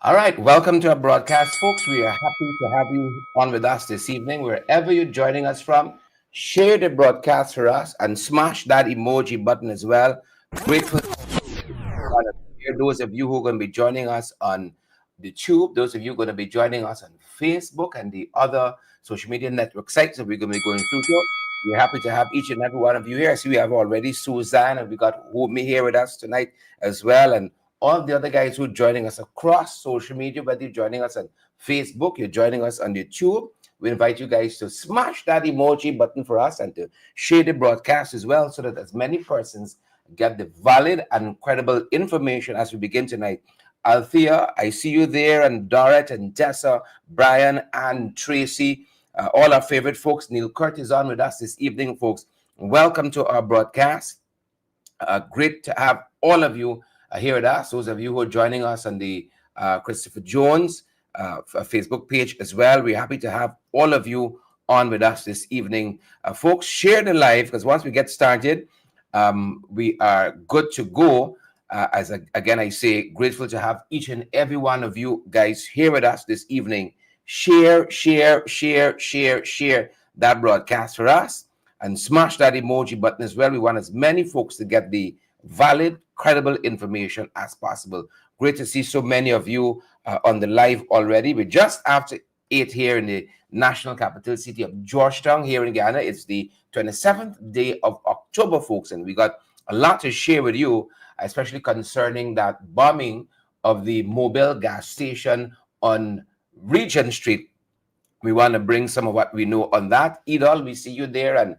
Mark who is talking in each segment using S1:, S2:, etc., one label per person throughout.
S1: All right, welcome to our broadcast, folks. We are happy to have you on with us this evening, wherever you're joining us from. Share the broadcast for us and smash that emoji button as well. Grateful to hear those of you who are going to be joining us on the Tube, those of you going to be joining us on Facebook and the other social media network sites that we're going to be going through. So we're happy to have each and every one of you here. I see we have already Suzanne, and we got Wumi here with us tonight as well, and all the other guys who are joining us across social media, whether you're joining us on Facebook, you're joining us on YouTube. We invite you guys to smash that emoji button for us and to share the broadcast as well so that as many persons get the valid and credible information as we begin tonight. Althea, I see you there, and Dorrit and Tessa, Brian and Tracy, all our favorite folks. Neil Kurt is on with us this evening, folks. Welcome to our broadcast. Great to have all of you here with us. Those of you who are joining us on the Christopher Jones Facebook page as well. We're happy to have all of you on with us this evening. Folks, share the live, because once we get started, we are good to go. Again, I say grateful to have each and every one of you guys here with us this evening. Share that broadcast for us and smash that emoji button as well. We want as many folks to get the valid, credible information as possible. Great to see so many of you on the live already. We're just after 8 here in the national capital city of Georgetown here in Guyana. It's the 27th day of October, folks, and we got a lot to share with you, especially concerning that bombing of the Mobil gas station on Regent Street. We want to bring some of what we know on that. Idol, we see you there, and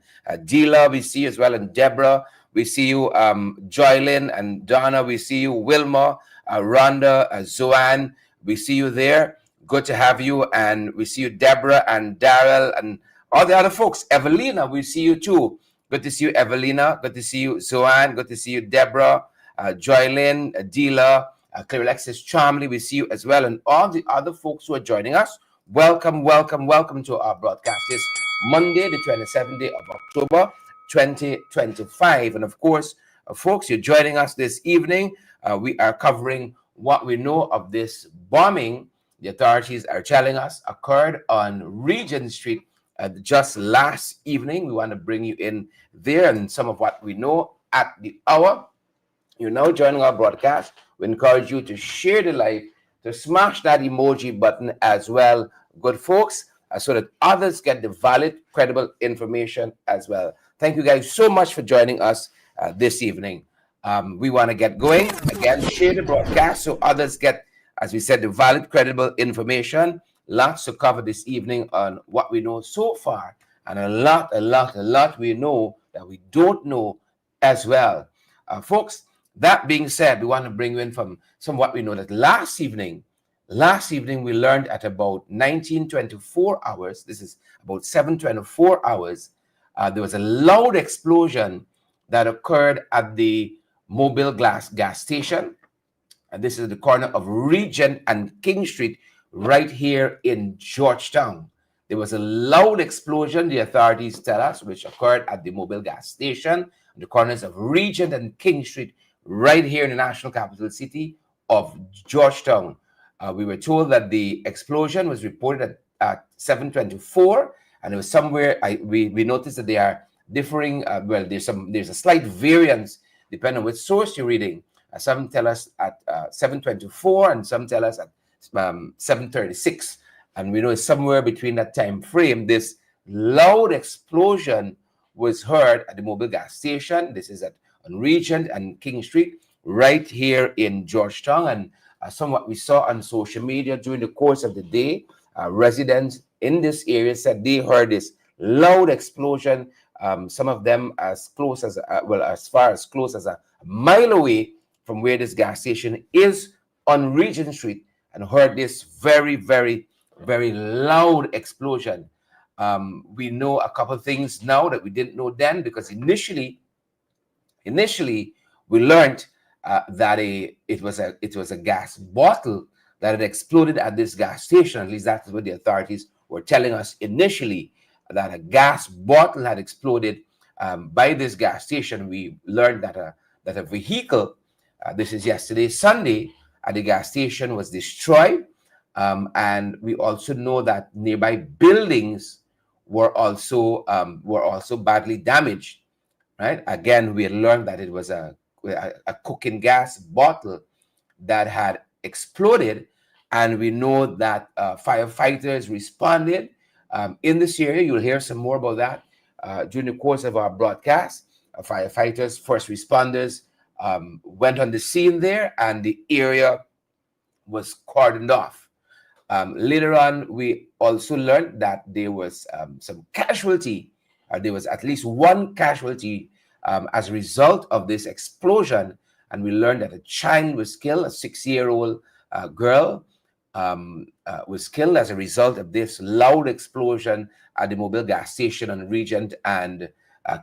S1: Dila, we see you as well, and Deborah, we see you, Joylyn and Donna, we see you, Wilma, Rhonda, Zoanne, we see you there. Good to have you, and we see you, Deborah and Daryl, and all the other folks. Evelina, we see you too. Good to see you, Evelina. Good to see you, Zoanne. Good to see you, Deborah, Joylyn, Dila, Clear Alexis, Charmley. We see you as well, and all the other folks who are joining us. Welcome to our broadcast this Monday, the 27th day of October, 2025. And of course, folks, you're joining us this evening. We are covering what we know of this bombing the authorities are telling us occurred on Regent Street just last evening. We want to bring you in there and some of what we know at the hour. You're now joining our broadcast. We encourage you to share the live, to smash that emoji button as well, good folks, so that others get the valid, credible information as well. Thank you guys so much for joining us this evening. We want to get going. Again, share the broadcast so others get, as we said, the valid, credible information. Lots to cover this evening on what we know so far, and a lot we know that we don't know as well. Folks, that being said, we want to bring you in from some what we know that last evening we learned at about 1924 hours, this is about 7:24 hours, there was a loud explosion that occurred at the Mobil gas station. And this is the corner of Regent and King Street right here in Georgetown. There was a loud explosion, the authorities tell us, which occurred at the Mobil gas station, on the corners of Regent and King Street, right here in the national capital city of Georgetown. We were told that the explosion was reported at 7:24, and it was somewhere, we noticed that they are differing, there's a slight variance depending on which source you're reading. Some tell us at 7:24, and some tell us at 7:36. And we know it's somewhere between that time frame. This loud explosion was heard at the Mobil gas station. This is on Regent and King Street, right here in Georgetown. And somewhat we saw on social media during the course of the day, residents in this area said they heard this loud explosion. Some of them as close as, as far as close as a mile away from where this gas station is on Regent Street, and heard this very, very, very loud explosion. We know a couple of things now that we didn't know then, because initially we learned that it was a gas bottle that had exploded at this gas station. At least that's what the authorities were telling us initially, that a gas bottle had exploded by this gas station. We learned that a vehicle, this is yesterday, Sunday, at the gas station was destroyed. And we also know that nearby buildings were also badly damaged. Right? Again, we learned that it was a cooking gas bottle that had exploded, and we know that firefighters responded in this area. You'll hear some more about that during the course of our broadcast. Firefighters, first responders went on the scene there, and the area was cordoned off. Later on, we also learned that there was some casualty. There was at least one casualty as a result of this explosion. And we learned that a child was killed, a 6-year-old girl was killed as a result of this loud explosion at the Mobil gas station on Regent and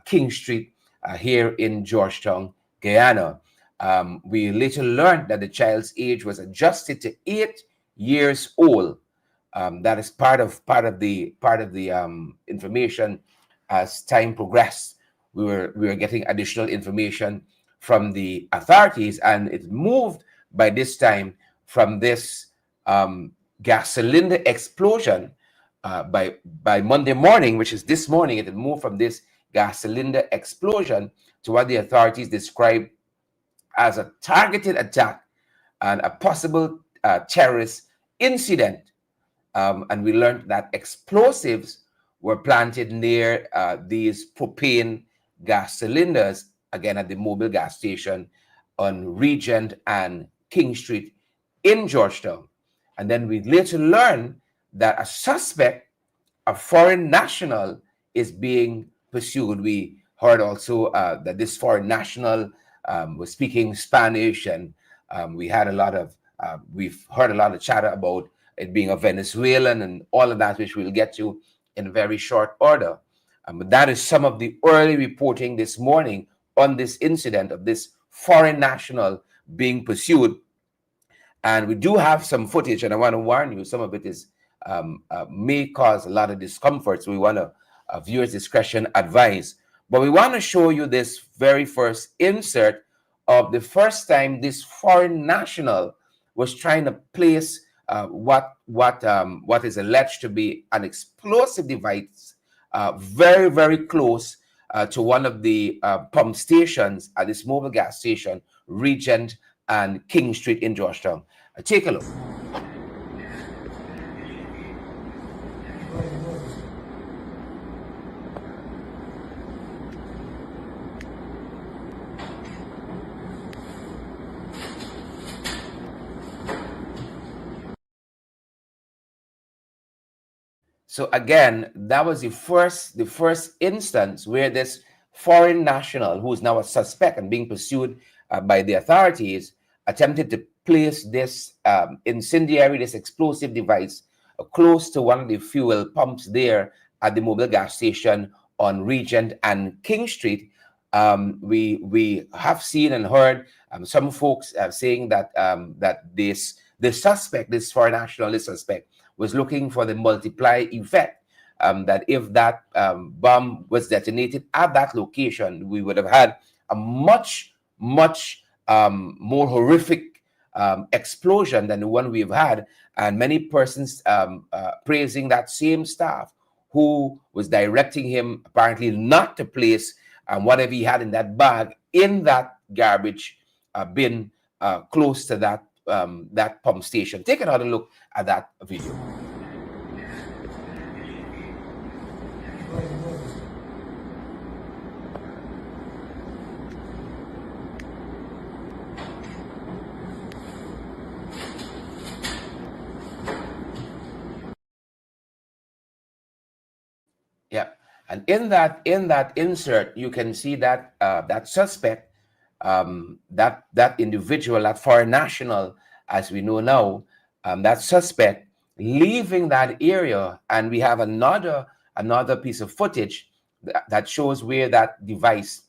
S1: King Street here in Georgetown, Guyana. We later learned that the child's age was adjusted to 8 years old. That is part of the information as time progressed. We were getting additional information from the authorities, and it moved by this time from this gas cylinder explosion by Monday morning, which is this morning. It had moved from this gas cylinder explosion to what the authorities described as a targeted attack and a possible terrorist incident. And we learned that explosives were planted near these propane gas cylinders, again at the Mobil gas station on Regent and King Street in Georgetown. And then we later learned that a suspect, a foreign national, is being pursued. We heard also that this foreign national was speaking Spanish, and we've heard a lot of chatter about it being a Venezuelan and all of that, which we'll get to in very short order. But that is some of the early reporting this morning on this incident of this foreign national being pursued. And we do have some footage, and I want to warn you, some of it is may cause a lot of discomfort. So we want to viewers' discretion advised. But we want to show you this very first insert of the first time this foreign national was trying to place what is alleged to be an explosive device very, very close to one of the pump stations at this Mobil gas station, Regent and King Street in Georgetown. Take a look. So again, that was the first instance where this foreign national, who is now a suspect and being pursued by the authorities, attempted to place this incendiary, this explosive device close to one of the fuel pumps there at the Mobil gas station on Regent and King Street. We have seen and heard some folks saying that this foreign national, this suspect, was looking for the multiply effect, that if that bomb was detonated at that location, we would have had a much more horrific explosion than the one we've had. And many persons praising that same staff who was directing him apparently not to place whatever he had in that bag in that garbage bin close to that pump station. Take another look at that video. Yeah, and in that insert, you can see that that suspect, that individual, that foreign national, as we know now, that suspect leaving that area, and we have another piece of footage that shows where that device,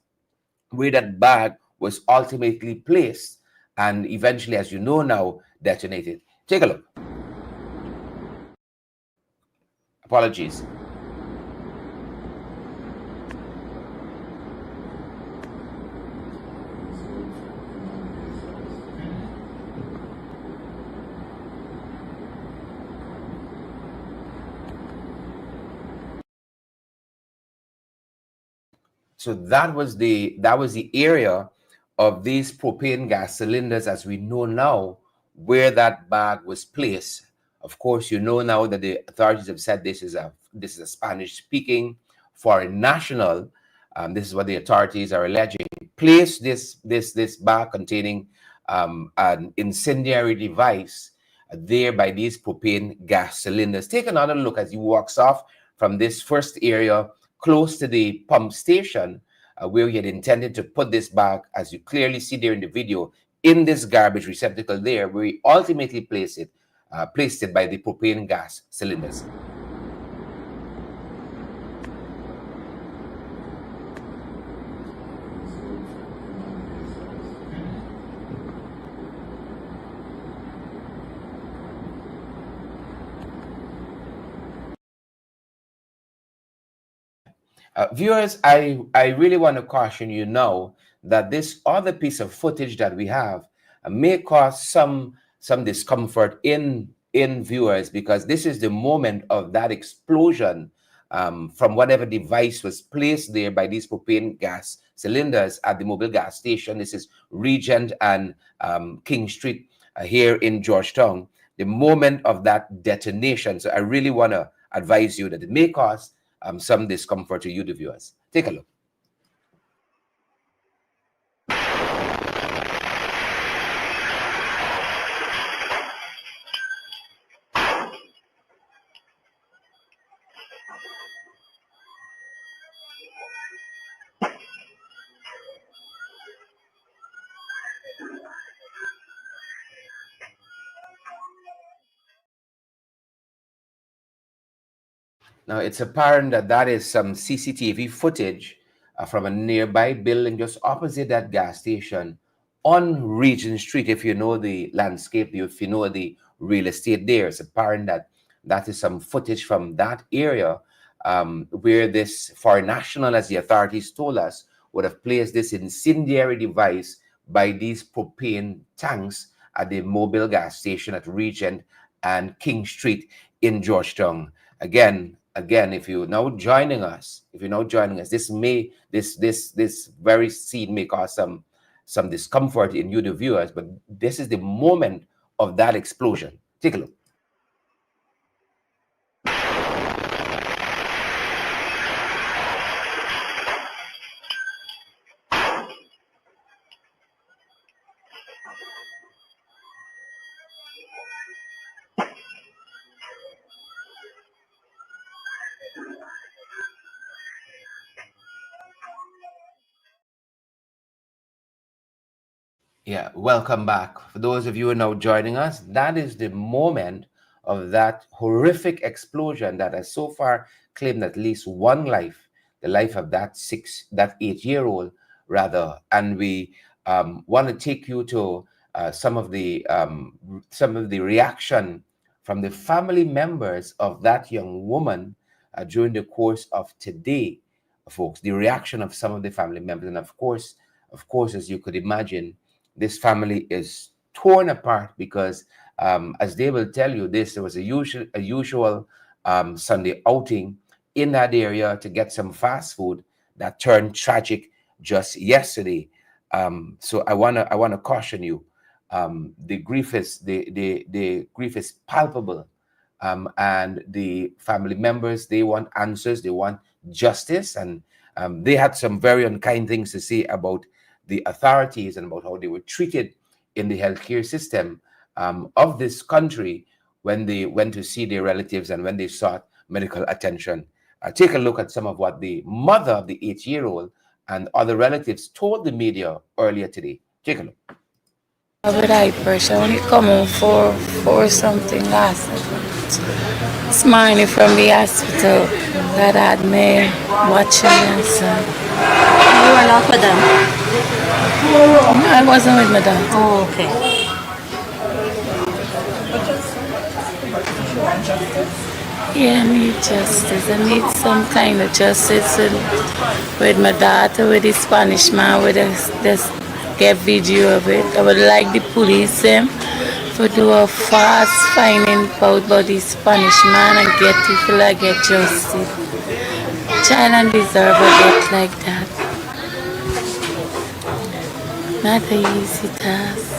S1: where that bag was ultimately placed, and eventually, as you know now, detonated. Take a look. Apologies. So that was the area of these propane gas cylinders as we know now, where that bag was placed. Of course, you know now that the authorities have said this is a Spanish speaking foreign national. This is what the authorities are alleging. Placed this bag containing an incendiary device there by these propane gas cylinders. Take another look as he walks off from this first area close to the pump station where he had intended to put this bag, as you clearly see there in the video, in this garbage receptacle there, where he ultimately placed it by the propane gas cylinders. Viewers, I really want to caution you now that this other piece of footage that we have may cause some discomfort in viewers, because this is the moment of that explosion from whatever device was placed there by these propane gas cylinders at the Mobil gas station. This is Regent and King Street here in Georgetown. The moment of that detonation. So I really want to advise you that it may cause some discomfort to you, the viewers. Take a look. Now, it's apparent that that is some CCTV footage from a nearby building just opposite that gas station on Regent Street. If you know the landscape, if you know the real estate there, it's apparent that that is some footage from that area where this foreign national, as the authorities told us, would have placed this incendiary device by these propane tanks at the Mobil gas station at Regent and King Street in Georgetown. Again, if you're now joining us, this very scene may cause some discomfort in you, the viewers, but this is the moment of that explosion. Take a look. Yeah, welcome back. For those of you who are now joining us, that is the moment of that horrific explosion that has so far claimed at least one life, the life of that 8-year-old rather. And we want to take you to some of the reaction from the family members of that young woman during the course of today, folks. The reaction of some of the family members, and of course, as you could imagine, this family is torn apart because, as they will tell you, there was a usual Sunday outing in that area to get some fast food that turned tragic just yesterday. So I wanna caution you. The grief is palpable, and the family members, they want answers, they want justice, and they had some very unkind things to say about the authorities and about how they were treated in the healthcare system of this country when they went to see their relatives and when they sought medical attention. Take a look at some of what the mother of the 8-year-old and other relatives told the media earlier today. Take a look.
S2: I have high pressure when it come home for something last night. This morning from the hospital that had me watching and so.
S3: You were not with them?
S2: I wasn't with my dad.
S3: Oh, okay.
S2: Yeah, I need justice. I need some kind of justice with my daughter, with the Spanish man, with this get video of it. I would like the police to do a fast finding out about the Spanish man and get people that get justice. China deserve a death like that. Not an easy task.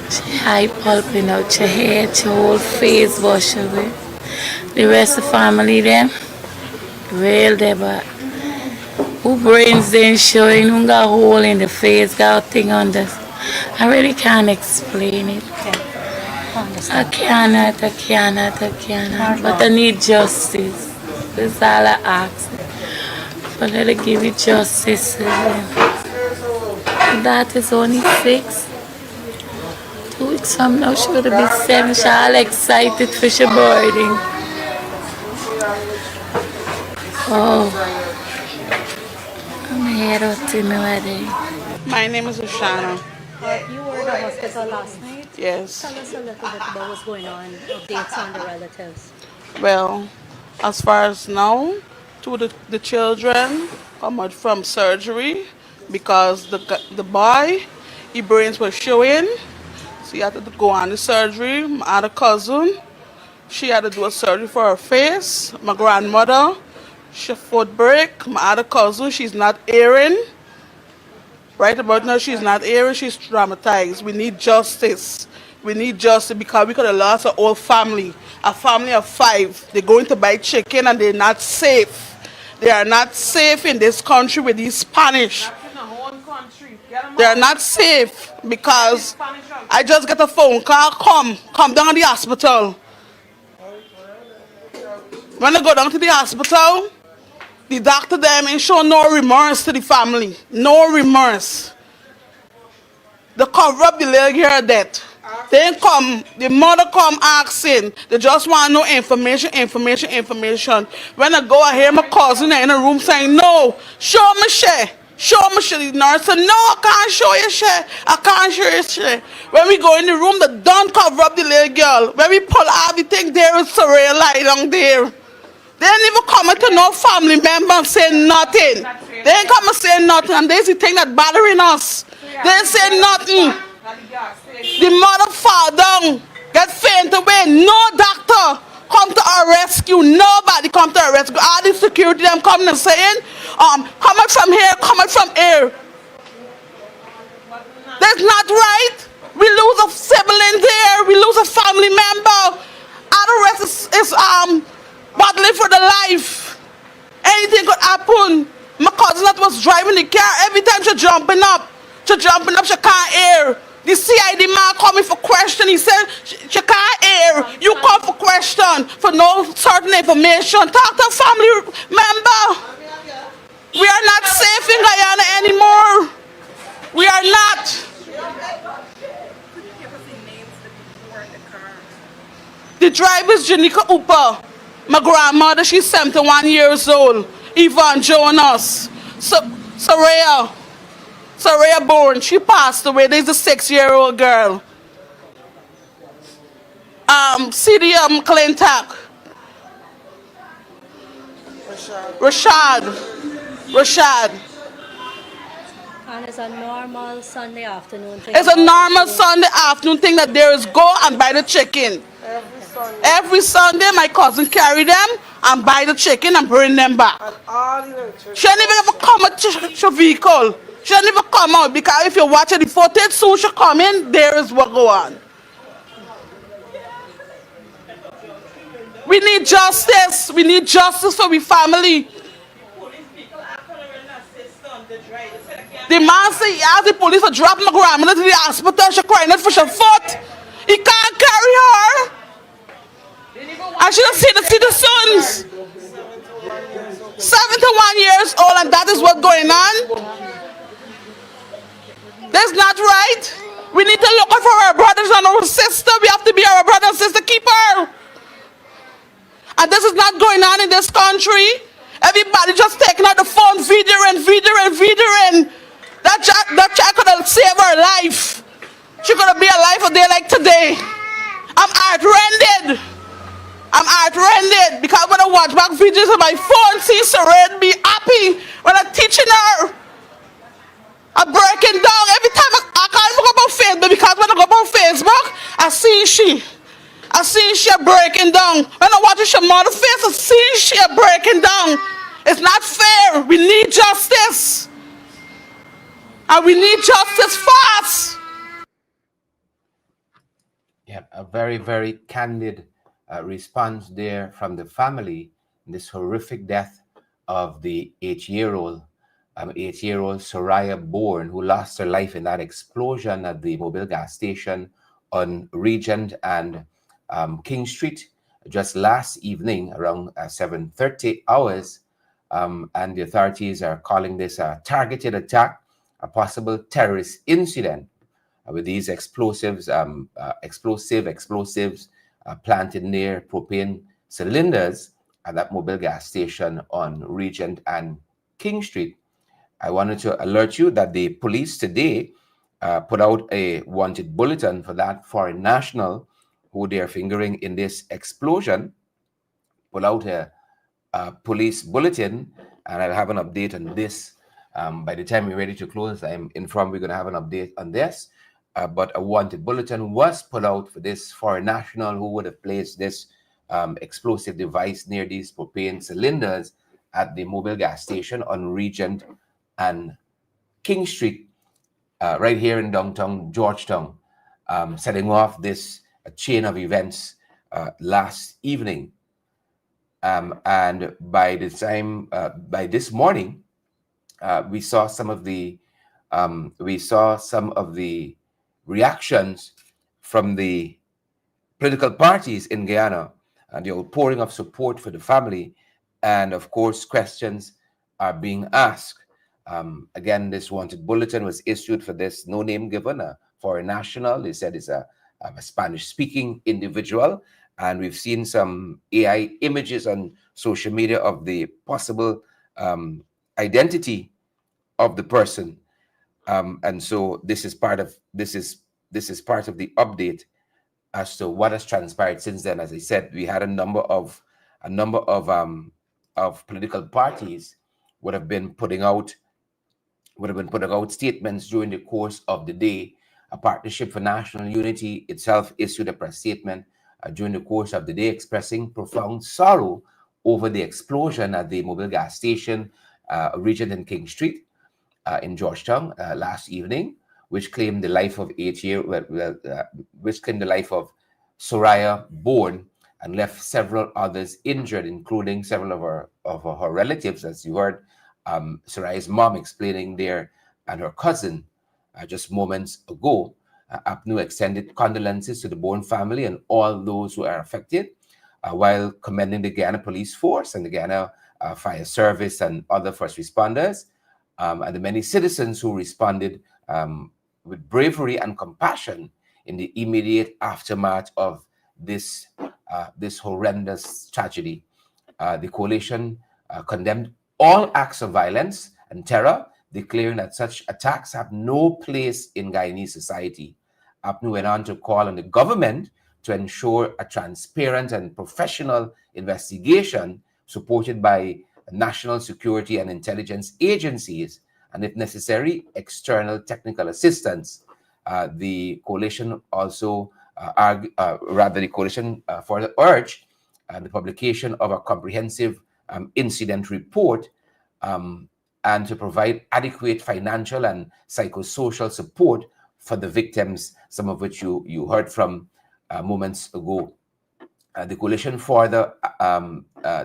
S2: She high pulping out your head, your whole face wash away. The rest of the family them, real they but who brains ain't showing, who got hole in the face, got thing on the. I really can't explain it. I cannot. But I need justice. That's all I ask. But let her give you justice. That is only 6. 2 weeks from now, she would be 7. She's all excited for she boarding. Oh, I'm here out to nowadays.
S4: My name is Oshana.
S3: You were in the hospital last night.
S4: Yes.
S3: Tell us a little bit about what's going on, updates on the relatives.
S4: Well, as far as now, two of the children come out from surgery because the boy, his brains were showing. So he had to go on the surgery. My other cousin, she had to do a surgery for her face. My grandmother, she foot break. My other cousin, she's not hearing. Right about now, she's not hearing. She's traumatized. We need justice. We need justice because we could have lost our whole family. A family of 5. They're going to buy chicken and they're not safe. They are not safe in this country with these Spanish. They are not safe because I just get a phone call. Come down to the hospital. When I go down to the hospital, the doctor them ain't show no remorse to the family. No remorse. They cover up the little girl death. They come, the mother come asking. They just want to know information. When I go, I hear my cousin in the room saying, no, show me share. The nurse said, no, I can't show you share. I can't show you share. When we go in the room, they don't cover up the little girl. When we pull everything, there is Soraya lie down there. They ain't even come to no family member and say nothing. They ain't come and say nothing, and there's the thing that bothering us. They ain't say nothing. The mother fall down, get faint away. No doctor come to our rescue. Nobody come to our rescue. All the security them coming and saying, coming from here, coming from here. That's not right. We lose a sibling there. We lose a family member. All the rest is battling for the life. Anything could happen. My cousin that was driving the car, every time she jumping up, she can't hear. The CID man coming for question. He said, she can't hear. You come for question for no certain information. Talk to a family member. We are not safe in Guyana anymore. We are not. The driver is Janika Upa. My grandmother, she's 71 years old. Yvonne Jonas. Soraya Bourne, she passed away. There's a 6-year-old girl. Celia McClintock. Rashad.
S3: And it's a normal Sunday afternoon thing.
S4: It's a normal Sunday afternoon thing that there is go and buy the chicken. Every Sunday, my cousin carry them and buy the chicken and bring them back. She didn't even ever come with her vehicle. She didn't even come out because if you watch the footage, soon she come in, there is what go on. We need justice. We need justice for we family. The man say he asked the police to drop my grandmother to the hospital. She crying out for her foot. He can't carry her. And she don't see the citizens. 71 years old, and that is what's going on. That's not right. We need to look out for our brothers and our sisters. We have to be our brother and sister keeper. And this is not going on in this country. Everybody just taking out the phone, videoing. That child could have saved her life. She could have been alive a day like today. I'm heart-rended because when I watch back videos on my phone, see Soraya be happy when I'm teaching her. I'm breaking down every time I can't even go on Facebook because when I go on Facebook, I see she breaking down. When I watch her mother's face, I see she breaking down. It's not fair. We need justice. And we need justice fast.
S1: Yeah, a very, very candid response there from the family in this horrific death of the 8-year-old Soraya Bourne, who lost her life in that explosion at the Mobil gas station on Regent and King Street just last evening around 7:30 hours. And the authorities are calling this a targeted attack, a possible terrorist incident with these explosives planted near propane cylinders at that Mobil gas station on Regent and King Street. I wanted to alert you that the police today put out a wanted bulletin for that foreign national who they are fingering in this explosion. Put out a police bulletin, and I'll have an update on this. By the time we're ready to close, I'm informed we're going to have an update on this. But a wanted bulletin was put out for this foreign national who would have placed this explosive device near these propane cylinders at the Mobil gas station on Regent and King Street, right here in downtown Georgetown, setting off this chain of events last evening. And by the time, by this morning, we saw some of the reactions from the political parties in Guyana, and the outpouring of support for the family, and of course, questions are being asked. Again, this wanted bulletin was issued for this no name given, a foreign national. They said it's a Spanish-speaking individual, and we've seen some AI images on social media of the possible identity of the person. And so this is part of the update as to what has transpired since then. As I said, we had a number of political parties would have been putting out statements during the course of the day. A Partnership for National Unity itself issued a press statement during the course of the day expressing profound sorrow over the explosion at the Mobil gas station, Regent and King Street, in Georgetown last evening, which claimed the life of Soraya Bourne and left several others injured, including several of her relatives, as you heard Soraya's mom explaining there, and her cousin just moments ago. APNU extended condolences to the Bourne family and all those who are affected, while commending the Guyana Police Force and the Guyana Fire Service and other first responders, and the many citizens who responded with bravery and compassion in the immediate aftermath of this horrendous tragedy. The coalition condemned all acts of violence and terror, declaring that such attacks have no place in Guyanese society. APNU went on to call on the government to ensure a transparent and professional investigation supported by national security and intelligence agencies, and if necessary, external technical assistance. The coalition also further urged the publication of a comprehensive incident report, and to provide adequate financial and psychosocial support for the victims, some of which you heard from moments ago. The coalition further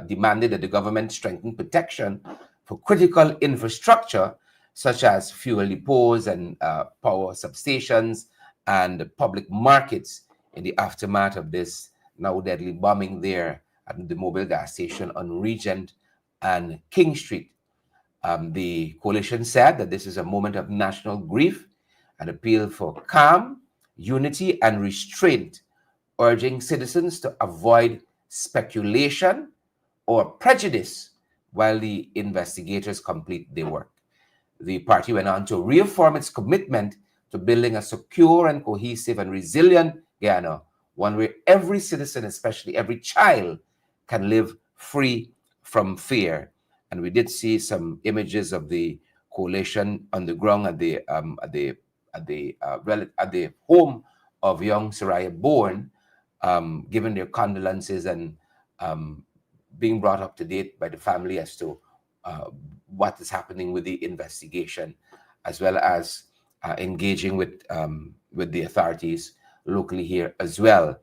S1: demanded that the government strengthen protection for critical infrastructure such as fuel depots and power substations and public markets in the aftermath of this now deadly bombing there at the Mobil gas station on Regent and King Street. The coalition said that this is a moment of national grief and appeal for calm, unity, and restraint, urging citizens to avoid speculation or prejudice while the investigators complete their work. The party went on to reaffirm its commitment to building a secure and cohesive and resilient Guyana, one where every citizen, especially every child, can live free from fear. And we did see some images of the coalition on the ground at the home of young Soraya Bourne, giving their condolences and being brought up to date by the family as to what is happening with the investigation. as well as engaging with the authorities locally here as well.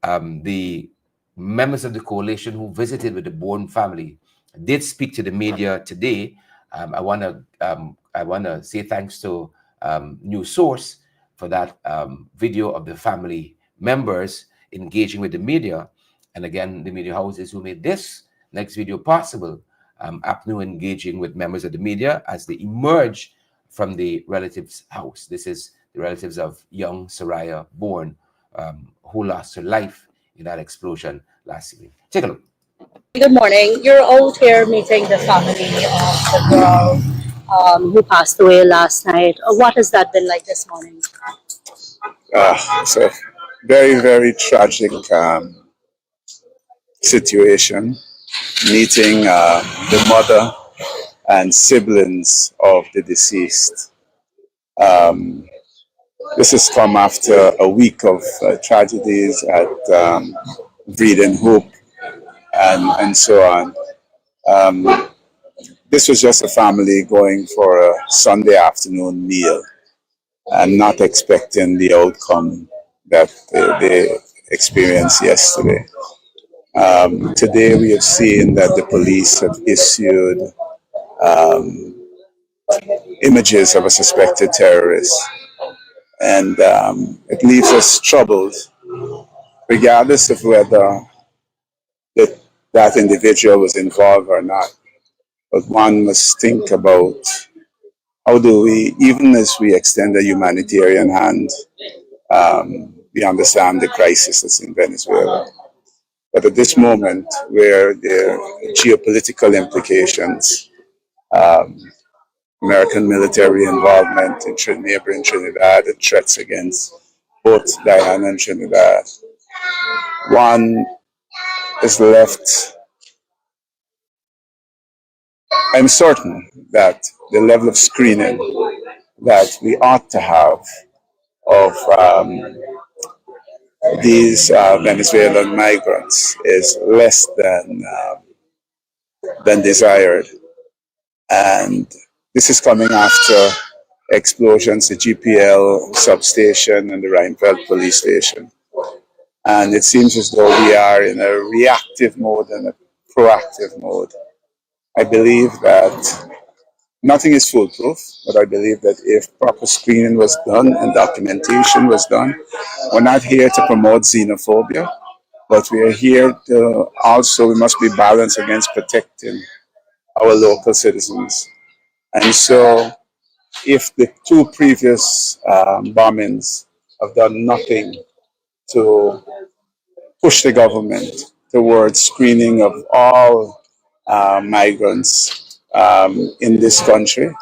S1: The members of the coalition who visited with the Bourne family did speak to the media today. I want to say thanks to News Source for that video of the family members engaging with the media, and again the media houses who made this next video possible. APNU engaging with members of the media as they emerge from the relatives' house. This is the relatives of young Soraya Bourne, who lost her life in that explosion last evening. Take a look.
S3: Good morning. You're out here meeting the family of the girl who passed away last night. What has that been like this morning?
S5: It's a very, very tragic situation. Meeting the mother and siblings of the deceased. This has come after a week of tragedies at Breeding Hope and so on. This was just a family going for a Sunday afternoon meal and not expecting the outcome that they experienced yesterday. Today we have seen that the police have issued images of a suspected terrorist, and it leaves us troubled, regardless of whether that individual was involved or not. But one must think about how do we, even as we extend a humanitarian hand, we understand the crisis that's in Venezuela. But at this moment, where there are geopolitical implications, American military involvement in neighboring Trinidad, and threats against both Guyana and Trinidad, one is left. I'm certain that the level of screening that we ought to have of these Venezuelan migrants is less than desired. And this is coming after explosions at GPL substation and the Rheinfeld police station. And it seems as though we are in a reactive mode and a proactive mode. I believe that nothing is foolproof, but I believe that if proper screening was done and documentation was done, we're not here to promote xenophobia, but we are here to also, we must be balanced against protecting our local citizens. And so if the two previous bombings have done nothing to push the government towards screening of all migrants in this country,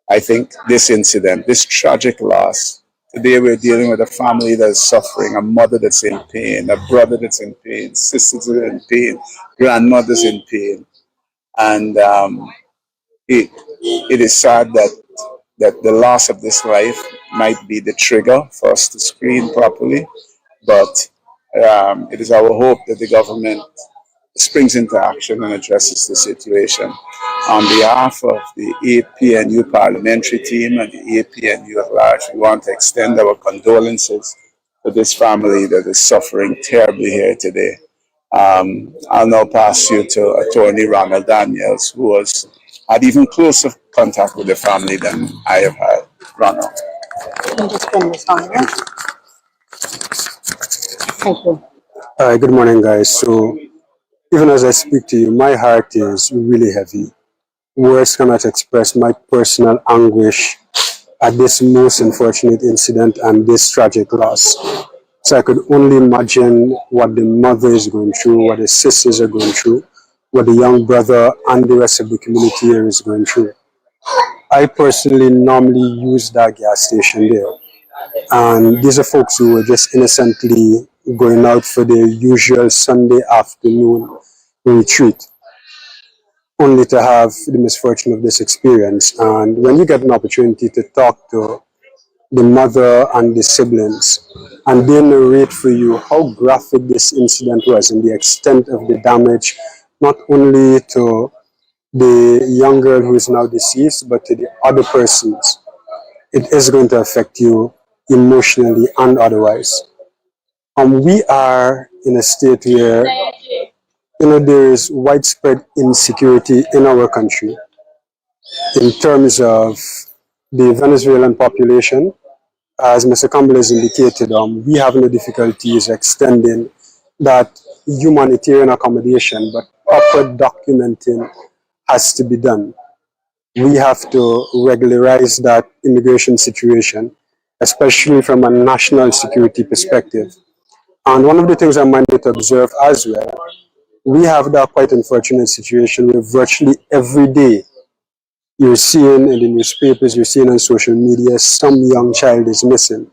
S5: I think this incident, this tragic loss, today we're dealing with a family that is suffering, a mother that's in pain, a brother that's in pain, sisters that are in pain, grandmothers in pain. And it is sad that the loss of this life might be the trigger for us to screen properly, but it is our hope that the government springs into action and addresses the situation. On behalf of the APNU parliamentary team and the APNU at large, we want to extend our condolences to this family that is suffering terribly here today. I'll now pass you to Attorney Ronald Daniels, who had even closer contact with the family than I have had. Ronald.
S3: I'm just bring this on. Thank you.
S6: Good morning, guys. So, even as I speak to you, my heart is really heavy. Words cannot express my personal anguish at this most unfortunate incident and this tragic loss. So I could only imagine what the mother is going through, what the sisters are going through, what the young brother and the rest of the community here is going through. I personally normally use that gas station there. And these are folks who were just innocently going out for their usual Sunday afternoon retreat, only to have the misfortune of this experience. And when you get an opportunity to talk to the mother and the siblings, and they narrate for you how graphic this incident was and the extent of the damage, not only to the young girl who is now deceased, but to the other persons it is going to affect you emotionally and otherwise. We are in a state where there is widespread insecurity in our country in terms of the Venezuelan population. As Mr. Campbell has indicated, we have no difficulties extending that humanitarian accommodation, but proper documenting has to be done. We have to regularize that immigration situation, especially from a national security perspective. And one of the things I'm minded to observe as well, we have that quite unfortunate situation where virtually every day you're seeing in the newspapers, you're seeing on social media, some young child is missing.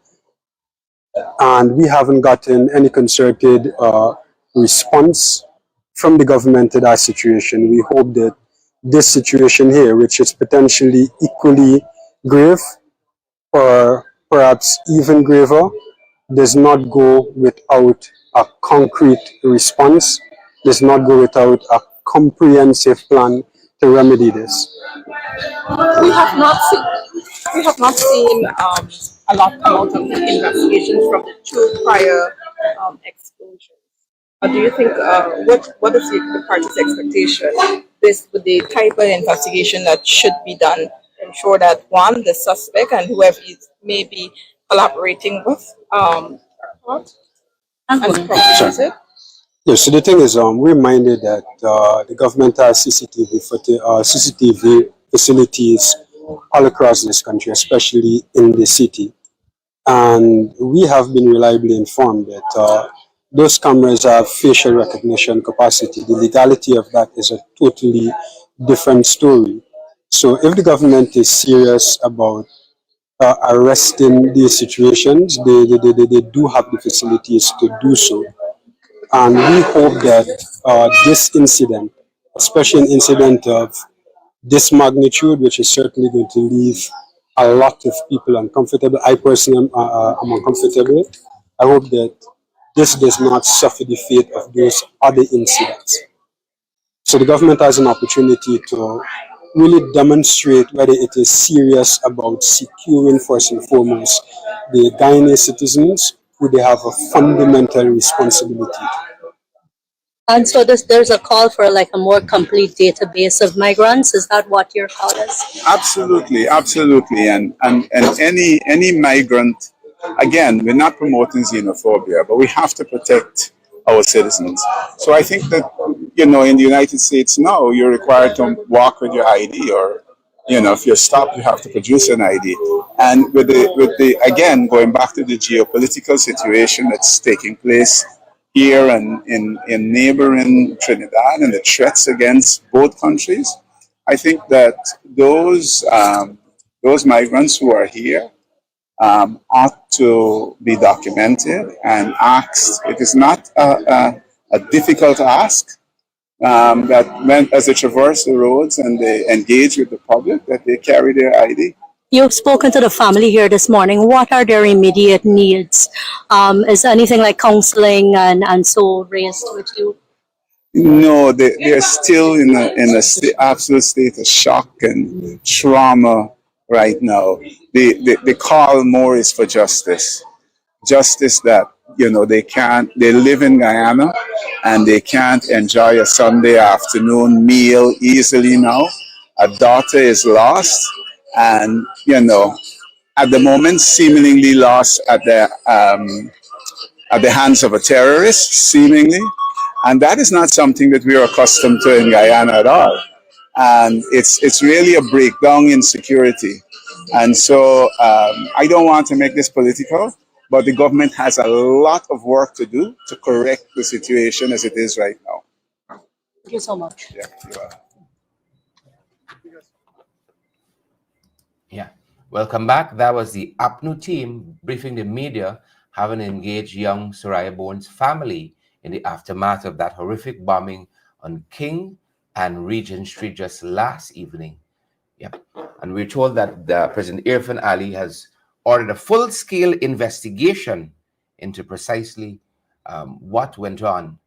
S6: And we haven't gotten any concerted response from the government to that situation. We hope that this situation here, which is potentially equally grave or perhaps even graver, does not go without a concrete response, does not go without a comprehensive plan to remedy this.
S7: We have not seen a lot come out of the investigations from the two prior explosions. Do you think what is the party's expectation? This with the type of investigation that should be done to ensure that one, the suspect and whoever is maybe collaborating with are caught and prosecuted.
S6: Yes, so the thing is, we're reminded that the government has CCTV facilities all across this country, especially in the city. And we have been reliably informed that those cameras have facial recognition capacity. The legality of that is a totally different story. So if the government is serious about arresting these situations, they do have the facilities to do so. And we hope that this incident, especially an incident of this magnitude, which is certainly going to leave a lot of people uncomfortable. I personally am uncomfortable. I hope that this does not suffer the fate of those other incidents. So the government has an opportunity to really demonstrate whether it is serious about securing, first and foremost, the Guyanese citizens who they have a fundamental responsibility.
S3: And so there's a call for like a more complete database of migrants. Is that what your call is?
S5: Absolutely, absolutely. And any migrant, again, we're not promoting xenophobia, but we have to protect our citizens. So I think that, in the United States now, you're required to walk with your ID, or, if you're stopped, you have to produce an ID. And with the again, going back to the geopolitical situation that's taking place here and in neighboring Trinidad and the threats against both countries, I think that those migrants who are here ought to be documented and asked. It is not a difficult ask that when, as they traverse the roads and they engage with the public, that they carry their ID.
S3: You've spoken to the family here this morning. What are their immediate needs? Is anything like counseling and so raised with you?
S5: No, they're still in a absolute state of shock and trauma right now. The call more is for justice. Justice that, they live in Guyana and they can't enjoy a Sunday afternoon meal easily now. A daughter is lost and, at the moment seemingly lost at the hands of a terrorist, seemingly. And that is not something that we are accustomed to in Guyana at all. And it's really a breakdown in security. And so I don't want to make this political, but the government has a lot of work to do to correct the situation as it is right now.
S3: Thank you so much.
S5: Yeah, you are.
S1: Yeah. Welcome back. That was the APNU team briefing the media, having engaged young Soraya Bourne's family in the aftermath of that horrific bombing on King and Regent Street just last evening. Yep. And we're told that President Irfan Ali has ordered a full-scale investigation into precisely what went on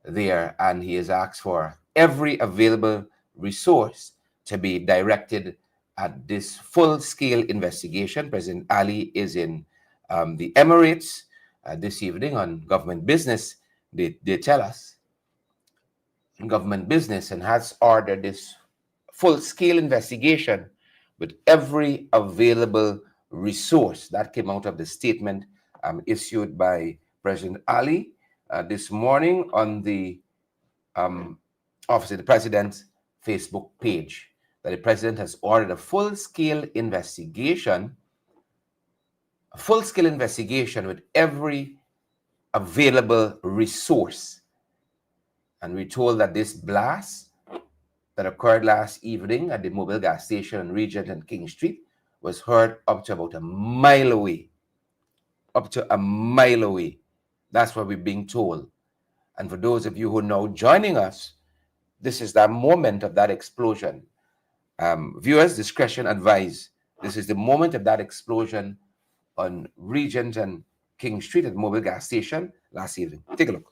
S1: there, and he has asked for every available resource to be directed at this full-scale investigation. President Ali is in the Emirates this evening on government business. They tell us government business, and has ordered this full-scale investigation with every available resource. That came out of the statement issued by President Ali this morning on the Office of the President's Facebook page, that the President has ordered a full-scale investigation with every available resource. And we're told that this blast that occurred last evening at the Mobil gas station on Regent and King Street was heard up to about a mile away. Up to a mile away. That's what we're being told. And for those of you who are now joining us, this is that moment of that explosion. Viewers, discretion advised. This is the moment of that explosion on Regent and King Street at Mobil gas station last evening. Take a look.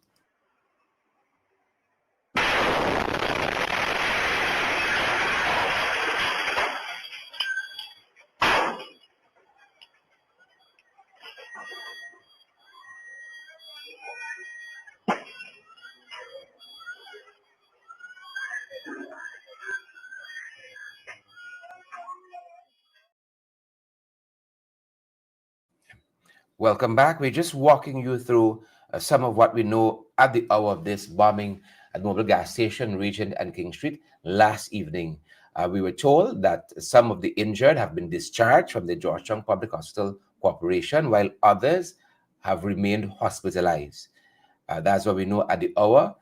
S1: Welcome back. We're just walking you through some of what we know at the hour of this bombing at Mobil gas station, Regent and King Street last evening. We were told that some of the injured have been discharged from the Georgetown Public Hospital Corporation, while others have remained hospitalized. That's what we know at the hour.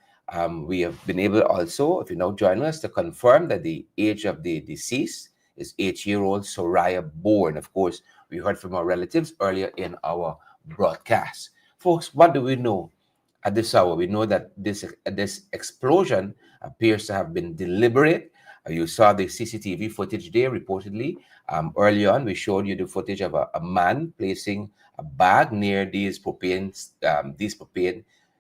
S1: We have been able also, if you're now joining us, to confirm that the age of the deceased is 8-year-old Soraya Bourne. Of course, we heard from our relatives earlier in our broadcast. Folks, what do we know at this hour? We know that this explosion appears to have been deliberate. You saw the CCTV footage there reportedly. Early on, we showed you the footage of a man placing a bag near these propane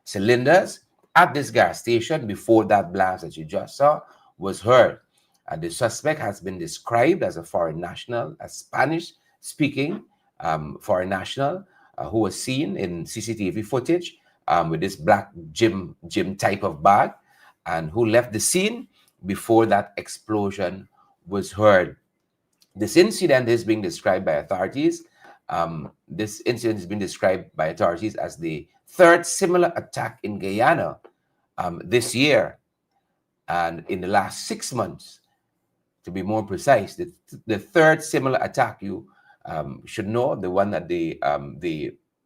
S1: cylinders at this gas station before that blast that you just saw was heard. The suspect has been described as a foreign national, a Spanish-speaking foreign national who was seen in CCTV footage with this black gym type of bag, and who left the scene before that explosion was heard. This incident is being described by authorities. This incident has been described by authorities as the third similar attack in Guyana this year, and in the last 6 months. To be more precise, the third similar attack. You should know the one at the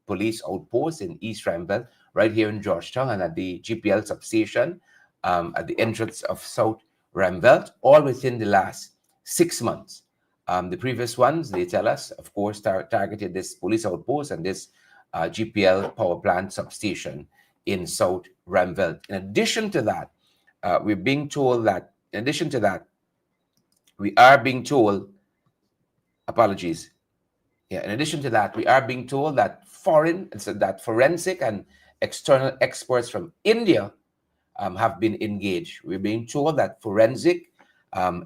S1: police outpost in East Ramville, right here in Georgetown, and at the GPL substation at the entrance of South Ramville, all within the last 6 months. The previous ones, they tell us, of course, targeted this police outpost and this GPL power plant substation in South Ramville. In addition to that, we're being told that, we are being told that forensic and external experts from India have been engaged. We're being told that forensic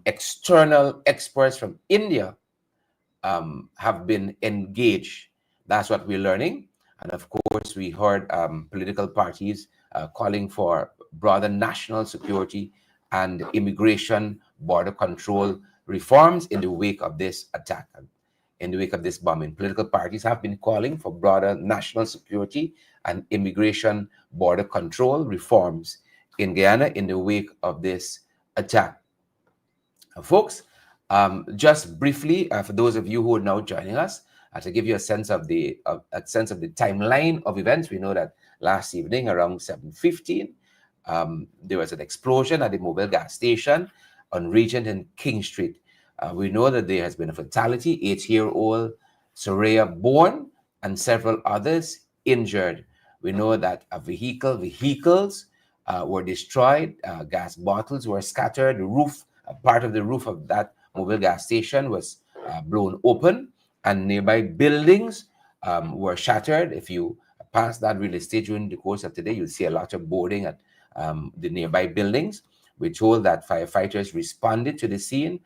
S1: external experts from India have been engaged. That's what we're learning. And of course, we heard political parties calling for broader national security and immigration border control reforms in the wake of this attack, in the wake of this bombing. Political parties have been calling for broader national security and immigration border control reforms in Guyana in the wake of this attack. Folks, just briefly, for those of you who are now joining us, to give you a sense of the timeline of events, we know that last evening around 7:15, there was an explosion at the Mobil gas station on Regent and King Street. We know that there has been a fatality, 8-year-old Soraya Bourne, and several others injured. We know that vehicles were destroyed, gas bottles were scattered, part of the roof of that Mobil gas station was blown open, and nearby buildings were shattered. If you pass that real estate during the course of today, you'll see a lot of boarding at the nearby buildings. We're told that firefighters responded to the scene.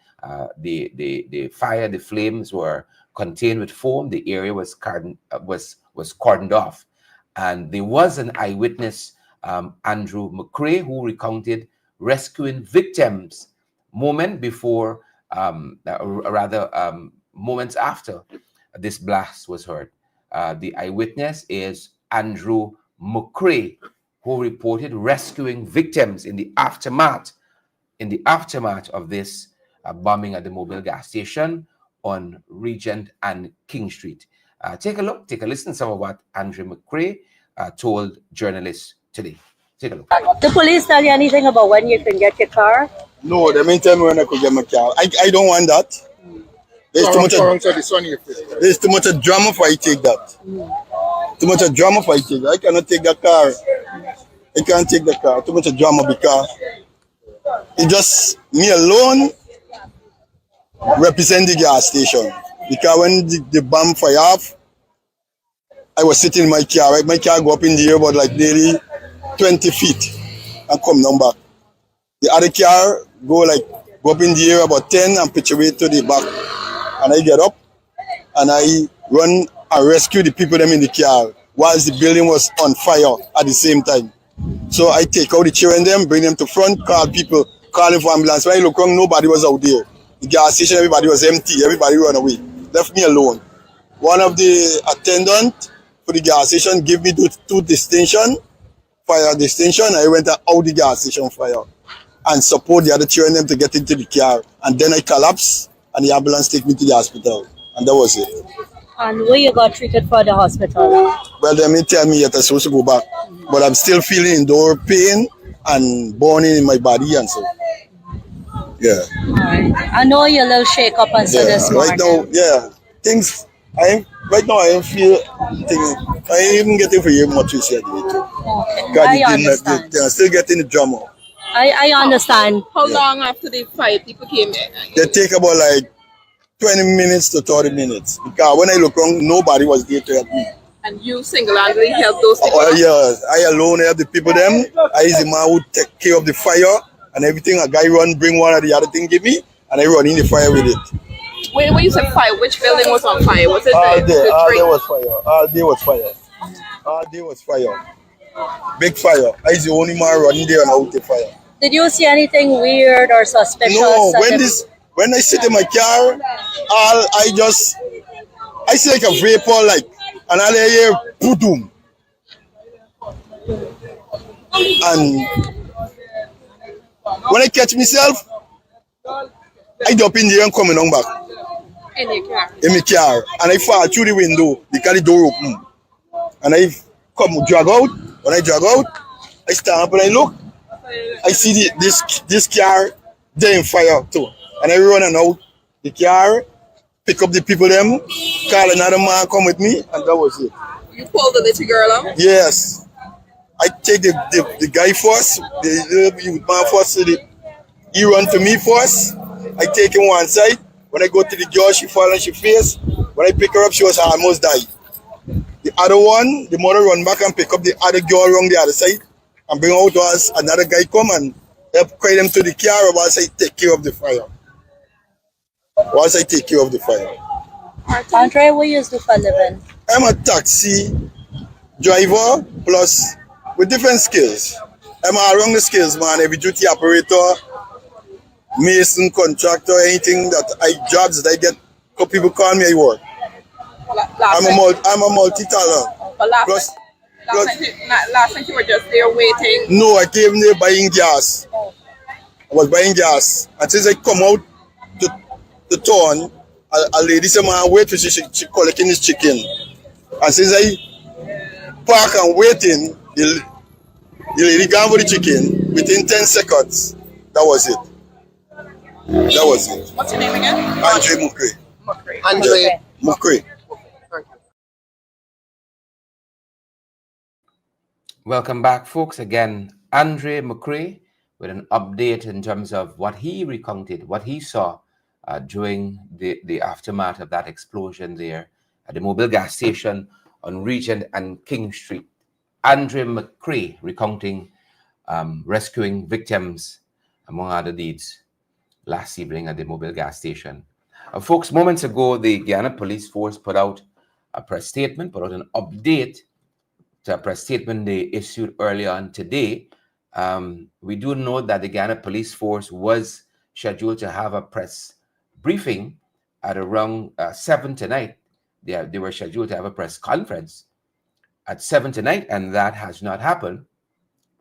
S1: The fire, the flames were contained with foam. The area was cordoned off, and there was an eyewitness, Andrew McCrae, who recounted rescuing victims moments after this blast was heard. The eyewitness is Andrew McCrae, who reported rescuing victims in the aftermath of this bombing at the Mobil gas station on Regent and King Street. Take a listen to some of what Andrew McCrae told journalists today. Take a look.
S3: The police tell you anything about when you can get your car?
S8: No, they mean tell me when I could get my car. I don't want that. There's too much of drama if I take that. Too much of drama if I take that. I cannot take that car. I can't take the car. Too much of drama because it's just me alone represent the gas station. Because when the bomb fire off, I was sitting in my car. Right? My car go up in the air about like nearly 20 feet and come down back. The other car go up in the air about 10 and pitch away to the back. And I get up and I run and rescue the people them in the car whilst the building was on fire at the same time. So I take out the children them, bring them to front, call people, calling for ambulance. When I look around, nobody was out there. The gas station, everybody was empty. Everybody run away. Left me alone. One of the attendants for the gas station gave me two distinction, fire distinction. I went out the gas station fire and support the other children them to get into the car. And then I collapsed and the ambulance take me to the hospital. And that was it.
S3: And where you got treated for the hospital?
S8: Well, they may tell me that I'm supposed to go back. But I'm still feeling indoor pain and burning in my body and so. Yeah.
S3: Right. I know you're a little shake up and so this morning.
S8: Right now, yeah. Things, right now I don't feel, I ain't even getting for you much you said.
S3: Okay. I understand.
S8: I'm still getting the drama.
S3: I understand.
S7: How long after the fight people came in?
S8: They take about like 20 minutes to 30 minutes. Because when I look around, nobody was there to help me.
S7: And you single-handedly help those people?
S8: Oh, yeah. I alone help the people them. I is the man who take care of the fire and everything. A guy run, bring one or the other thing, give me, and I run in the fire with it.
S7: When you said fire, which building was on fire? Was it
S8: all day was fire. All day was fire. All day was fire. Big fire. I is the only man running there and out the fire.
S3: Did you see anything weird or suspicious?
S8: No, when I sit in my car, I see like a vapor, like, and I hear boom. And when I catch myself, I jump in there and coming on back.
S7: In your car?
S8: In my car. And I fall through the window because the door open. And I come drag out. When I drag out, I stand up and I look. I see this car there in fire too. And I run out the car, pick up the people them, call another man come with me, and that was it.
S7: You pulled the little girl out?
S8: Yes. I take the guy first, the youth man first, so he run to me first. I take him one side. When I go to the girl, she fall on she face. When I pick her up, she was almost died. The other one, the mother run back and pick up the other girl around the other side and bring out us another guy come and help carry them to the car whilst I take care of the fire. Whilst I take care of the fire.
S3: Andre, what you do for a living?
S8: I'm a taxi driver plus with different skills. I'm around the skills, man. Heavy duty operator, mason, contractor, anything jobs that I get. People call me, I work. I'm a multi-talent.
S7: But last night you were just there waiting?
S8: No, I came there buying gas. I was buying gas. And since I come out to town, a lady said, man, wait for she collecting this chicken. And since I park and waiting, the lady gone for the chicken within 10 seconds. That was it. That was it.
S7: What's your name again?
S8: Andre McCrae.
S7: Andre
S8: McCrae.
S1: Welcome back, folks. Again, Andre McCrae with an update in terms of what he recounted, what he saw during the aftermath of that explosion there at the Mobil gas station on Regent and King Street. Andre McCrae recounting rescuing victims among other deeds, last evening at the Mobil gas station. Folks, moments ago, the Guyana Police Force put out a press statement, put out an update to a press statement they issued earlier on today. We do know that the Guyana Police Force was scheduled to have a press briefing at around 7 tonight. They were scheduled to have a press conference at 7 tonight, and that has not happened.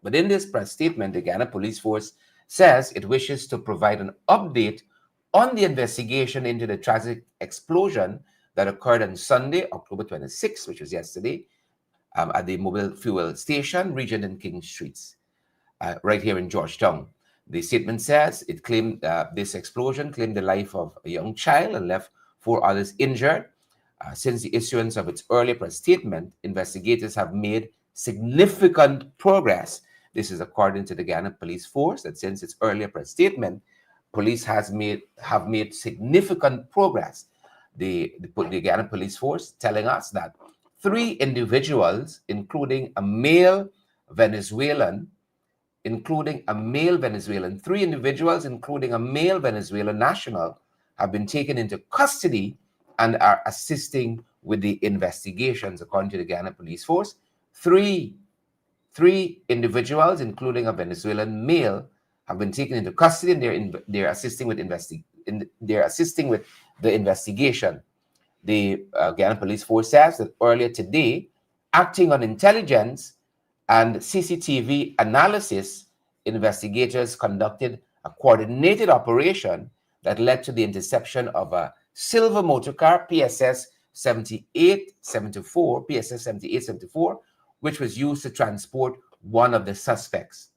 S1: But in this press statement, the Guyana Police Force says it wishes to provide an update on the investigation into the tragic explosion that occurred on Sunday, October 26th, which was yesterday, at the Mobil fuel station, Regent and King Streets, right here in Georgetown. The statement says it claimed this explosion claimed the life of a young child and left 4 others injured. Since the issuance of its earlier press statement, investigators have made significant progress. This is according to the Guyana Police Force, that since its earlier press statement, police have made significant progress. The Guyana Police Force telling us that 3 individuals, including a male Venezuelan, 3 individuals, including a male Venezuelan national, have been taken into custody and are assisting with the investigations, according to the Guyana Police Force. Three individuals, including a Venezuelan male, have been taken into custody, and they're assisting with the investigation. The Guyana Police Force says that earlier today, acting on intelligence and CCTV analysis, investigators conducted a coordinated operation that led to the interception of a silver motor car, PSS 7874, which was used to transport one of the suspects.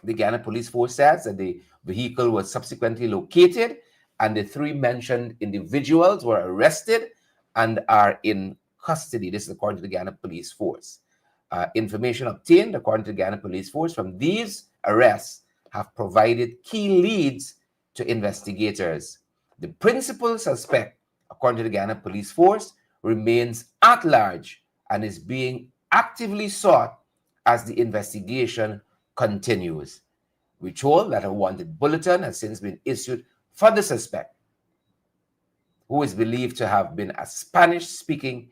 S1: The Guyana Police Force says that the vehicle was subsequently located and the 3 mentioned individuals were arrested and are in custody. This is according to the Guyana Police Force. Information obtained, according to the Guyana Police Force, from these arrests have provided key leads to investigators. The principal suspect, according to the Guyana Police Force, remains at large and is being actively sought as the investigation continues. We're told that a wanted bulletin has since been issued for the suspect, who is believed to have been a Spanish-speaking,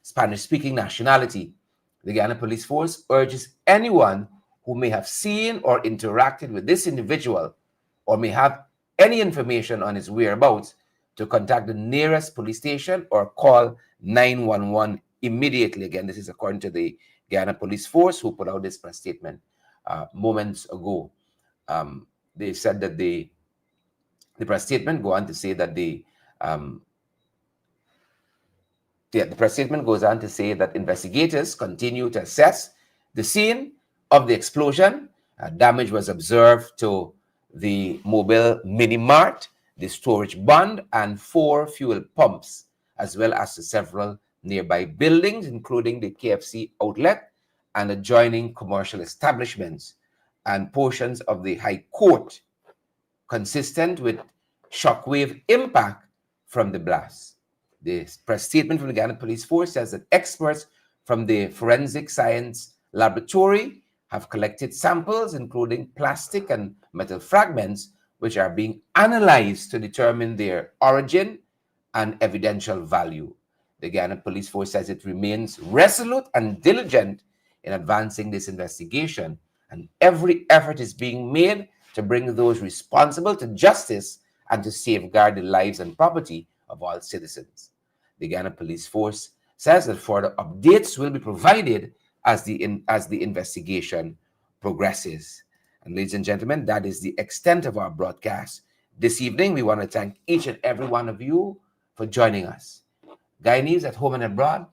S1: Spanish-speaking nationality. The Guyana Police Force urges anyone who may have seen or interacted with this individual or may have any information on his whereabouts to contact the nearest police station or call 911 immediately. Again, this is according to the Guyana Police Force, who put out this press statement moments ago. They said that the press statement goes on to say that the press statement goes on to say that investigators continue to assess the scene of the explosion. Damage was observed to the Mobil Mini Mart, the storage bund, and 4 fuel pumps, as well as to several nearby buildings, including the KFC outlet and adjoining commercial establishments, and portions of the High Court, consistent with shockwave impact from the blast. The press statement from the Guyana Police Force says that experts from the Forensic Science Laboratory have collected samples, including plastic and metal fragments, which are being analyzed to determine their origin and evidential value. The Guyana Police Force says it remains resolute and diligent in advancing this investigation, and every effort is being made to bring those responsible to justice and to safeguard the lives and property of all citizens. The Guyana Police Force says that further updates will be provided as the investigation progresses. And ladies and gentlemen, that is the extent of our broadcast this evening. We want to thank each and every one of you for joining us. Guyanese at home and abroad,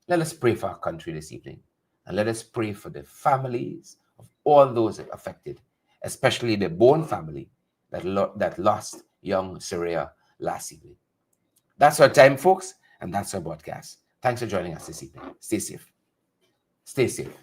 S1: let us pray for our country this evening. And let us pray for the families of all those affected, especially the Bourne family that lost young Syria last evening. That's our time, folks, and that's our broadcast. Thanks for joining us this evening. Stay safe. Stay safe.